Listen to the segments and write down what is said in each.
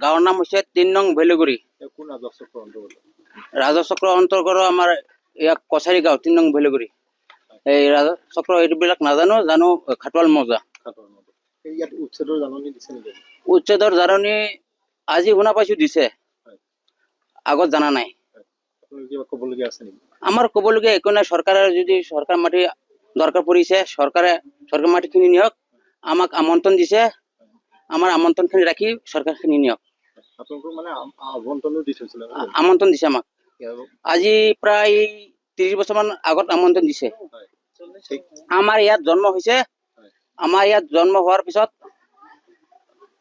গাঁৱৰ নাম হৈছে ৩ নং ভেলুগুৰি। কোন ৰাজহ চক্ৰ অন্তৰ্গত? ৰাজহ চক্ৰ অন্তৰ্গত আমাৰ ইয়াক কছাৰী গাঁও ৩ নং ভেলুগুৰি। এই ৰাজহ চক্ৰ এইবিলাক নাজানো, জানো খাটোৱাল মৌজা। ইয়াত উচ্ছেদৰ জাননী দিছে নেকি? উচ্ছেদৰ জাননী আজি শুনা পাইছো দিছে, আগত জানা নাই। আপোনালোকে কিবা ক'বলগীয়া আছে নেকি? আমাৰ ক'বলগীয়া একো নাই। চৰকাৰে যদি চৰকাৰ মাটি দৰকাৰ পৰিছে, চৰকাৰ মাটিখিনি নিয়ক। আমাক আমন্ত্ৰণ দিছে, আমাৰ আমন্ত্ৰণখিনি ৰাখি চৰকাৰখিনি নিয়ক। আপোনালোকক মানে আমন্ত্ৰণো দি থৈছিল? আমন্ত্ৰণ দিছে আমাক আজি প্ৰায় ৩০ বছৰমান আগত আমন্ত্ৰণ দিছে। আমাৰ ইয়াত জন্ম হৈছে, আমাৰ ইয়াত জন্ম হোৱাৰ পিছত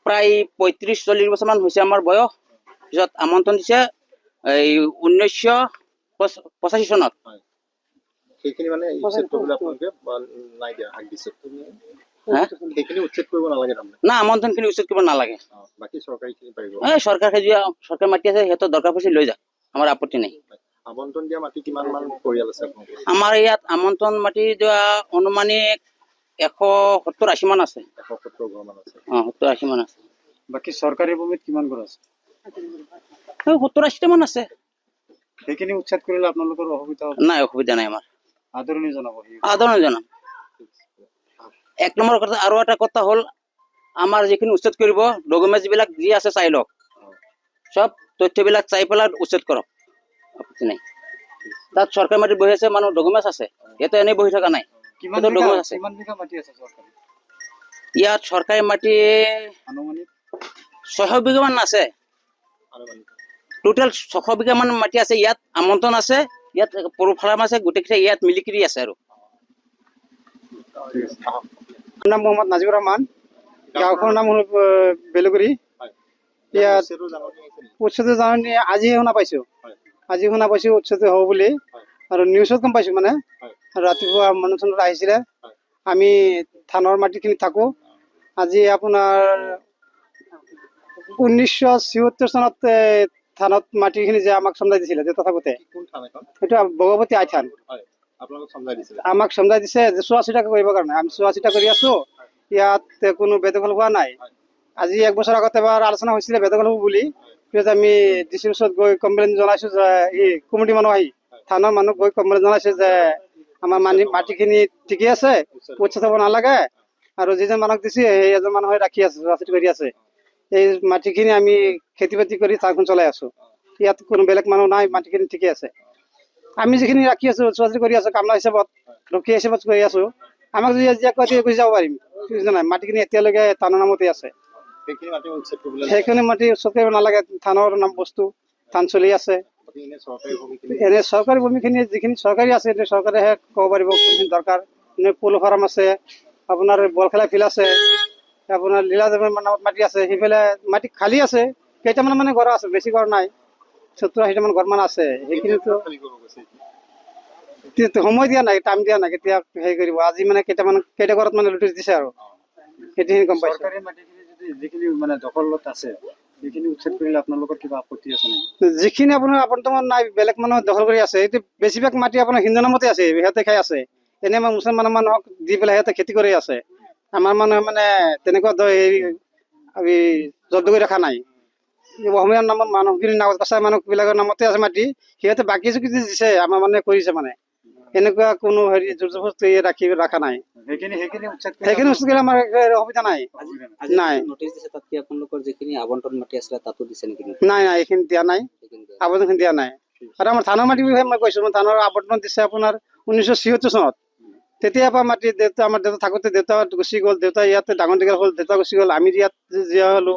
প্ৰায় ৩৫-৪০ বছৰমান হৈছে আমাৰ বয়স। পিছত আমন্ত্ৰণ দিছে এই ১৯৮৫ চনত। সেইখিনি মানে উচ্ছেদ কৰিবলৈ আপোনালোকে নাই দিয়া, হাক দিছে? সেইখিনি উচ্ছেদ কৰিব নালাগে তাৰমানে? না, আমন্ত্ৰণখিনি উচ্ছেদ কৰিব নালাগে। বাকী চৰকাৰীখিনি পাৰিব? চৰকাৰ মাটি আছে, সিহঁতৰ দৰকাৰ পৰিছে লৈ যাওক, আমাৰ আপত্তি নাই। আমন্ত্ৰণ দিয়া মাটি কিমান মান পৰিয়াল আছে আপোনালোকৰ? আমাৰ ইয়াত আমন্ত্ৰণ মাটি দিয়া অনুমানিক ১৭০-৮০ মান আছে। ১৭০ ঘৰ মান আছে? ৭০-৮০ মান আছে। বাকী চৰকাৰী ভূমিত কিমান ঘৰ আছে? ৭০-৮০ মান আছে। সেইখিনি উচ্ছেদ কৰিলে আপোনালোকৰ অসুবিধা হ'ব? নাই, অসুবিধা নাই আমাৰ। আদৰণি জনাব? আদৰণি জনাম। ১ নম্বৰ কথা আৰু এটা কথা হ'ল, আমাৰ যিখিনি উচ্ছেদ কৰিব ডকুমেণ্টছ বিলাক যি আছে চাই লওক, চব তথ্যবিলাক চাই পেলাই উচ্ছেদ কৰক, আপত্তি নাই। তাত চৰকাৰী মাটি বহি আছে, মানুহ ডকুমেণ্টছ আছে, ইয়াতে এনেই বহি থকা নাই। ইয়াত চৰকাৰী মাটি ৬০০ বিঘা মান আছে। টোটেল ৬০০ বিঘা মান মাটি আছে। ইয়াত আমন্ত্ৰণ আছে, ইয়াত পৰু ফাৰ্ম আছে, গোটেইকেইটা ইয়াত মিলিকিৰি আছে। আৰু নাম মোহাম্মদ নাজিবুৰ ৰহমান, গাঁওখনৰ নাম হ'ল বেলুগুৰি। ইয়াত উচ্ছেদৰ জাননী আজি শুনা পাইছো, উচ্ছেদ হ'ব বুলি। আৰু নিউজত গম পাইছো, মানে ৰাতিপুৱা মানুহ আহিছিলে। আমি ধানৰ মাটিখিনি থাকো। আজি আপোনাৰ ১৯৭৬ চনত ধানত মাটিখিনি যে আমাক চমজাই দিছিলে, দেউতা থাকোতে, সেইটো ভগৱতী আই থান। আমাক চমজাই দিছে যে চোৱা চিতা কৰিবৰ কাৰণে। আমি চোৱা চিতা কৰি আছো, ইয়াত কোনো বেদখল হোৱা নাই। আজি ১ বছৰ আগত এবাৰ আলোচনা হৈছিলে বেদখল হ'ব বুলি। পিছত আমি ডিচিৰ ওচৰত গৈ কমপ্লেইন জনাইছো যে কমিটি মানুহ আহি, থানাৰ মানুহ গৈ কমপ্লেইন জনাইছে যে আমাৰ মাটিখিনি ঠিকেই আছে, উচ্ছেদ হ'ব নালাগে। আৰু যিজন মানুহক দিছে সেই এজন মানুহে ৰাখি আছে, চোৱা চিতা কৰি আছে। এই মাটিখিনি আমি খেতি বাতি কৰি টাউনখন চলাই আছো। ইয়াত কোনো বেলেগ মানুহ নাই, মাটিখিনি ঠিকে আছে। আমি যিখিনি ৰাখি আছো, চোৱা চিতা কৰি আছো, কামলা হিচাপত, ৰখীয়া হিচাপত কৰি আছো। আমাক যদি গুচি যাব পাৰিম, নাই। মাটিখিনি এতিয়ালৈকে থানাৰ নামতে আছে। সেইখিনি মাটি উচ্ছেদ কৰিব নালাগে, থানৰ নাম বস্তু, থান চলি আছে। এনে চৰকাৰী ভূমিখিনি যিখিনি চৰকাৰী আছে, চৰকাৰেহে ক'ব পাৰিব কোনখিনি দৰকাৰ। এনে পলু ফাৰ্ম আছে, আপোনাৰ বলখেলা ফিল্ড আছে, আপোনাৰ লীলাদেৱৰ নামত মাটি আছে। সেইফালে মাটি খালী আছে, কেইটামান মানে ঘৰ আছে, বেছি ঘৰ নাই, ৭০-৮০ মান ঘৰ মান আছে। সেইখিনিতো সময় দিয়া নাই, টাইম দিয়া নাই, কেতিয়া হেৰি কৰিব। আজি মানে কেইটা ঘৰত মানে নোটিচ দিছে আৰু সেইখিনি গম পাইছো। যিখিনি মানে দখলত আছে, সেইখিনি উচ্ছেদ কৰিলে আপোনালোকৰ কিবা আপত্তি আছে নেকি? যিখিনি আপোনাৰ বৰ্তমান নাই, বেলেগ মানুহ দখল কৰি আছে। এইটো বেছিভাগ মাটি আপোনাৰ হিন্দু নামতে আছে, সিহঁতে খাই আছে। এনে মুছলমান মানুহক দি পেলাই সিহঁতে খেতি কৰি আছে। আমাৰ মানুহে মানে তেনেকুৱা আমি জব্দ কৰি ৰখা নাই। অসমীয়াৰ নামত মানুহখিনিৰ নামত, কছাৰী মানুহবিলাকৰ নামতে আছে মাটি। সিহঁতে বাকী যদি দিছে, আমাৰ মানুহে কৰিছে। মানে এনেকুৱা কোনো হেৰি জোৰ জবৰদস্তি ৰখা নাই। সেইখিনি উচ্ছেদ কৰিলে আমাৰ অসুবিধা নাই। নাই, এইখিনি দিয়া নাই, আবেদনখিনি দিয়া নাই। আৰু আমাৰ ধানৰ মাটিৰ বিষয়ে মই কৈছো, ধানৰ আবণ্টন দিছে আপোনাৰ ১৯৭৬ চনত। তেতিয়াৰ পৰা মাটি আমাৰ দেউতা থাকোতে, দেউতা গুচি গ'ল, দেউতা ইয়াতে ডাঙৰ দীঘল হ'ল, দেউতা গুচি গ'ল, আমি ইয়াত জীয়া হলো,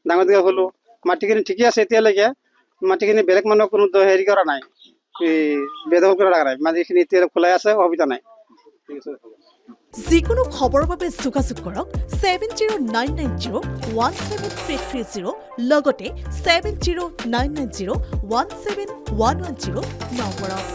ডাঙৰ দীঘল হলো। মাটিখিনি ঠিকে আছে এতিয়ালৈকে। মাটিখিনি বেলেগ মানুহক কোনো হেৰি কৰা নাই, বেদখল কৰি ৰখা নাই। মাটিখিনি এতিয়া খোলাই আছে, অসুবিধা নাই। যিকোনো খবৰৰ বাবে যোগাযোগ কৰক 7099017330 লগতে 7099017110 নম্বৰত।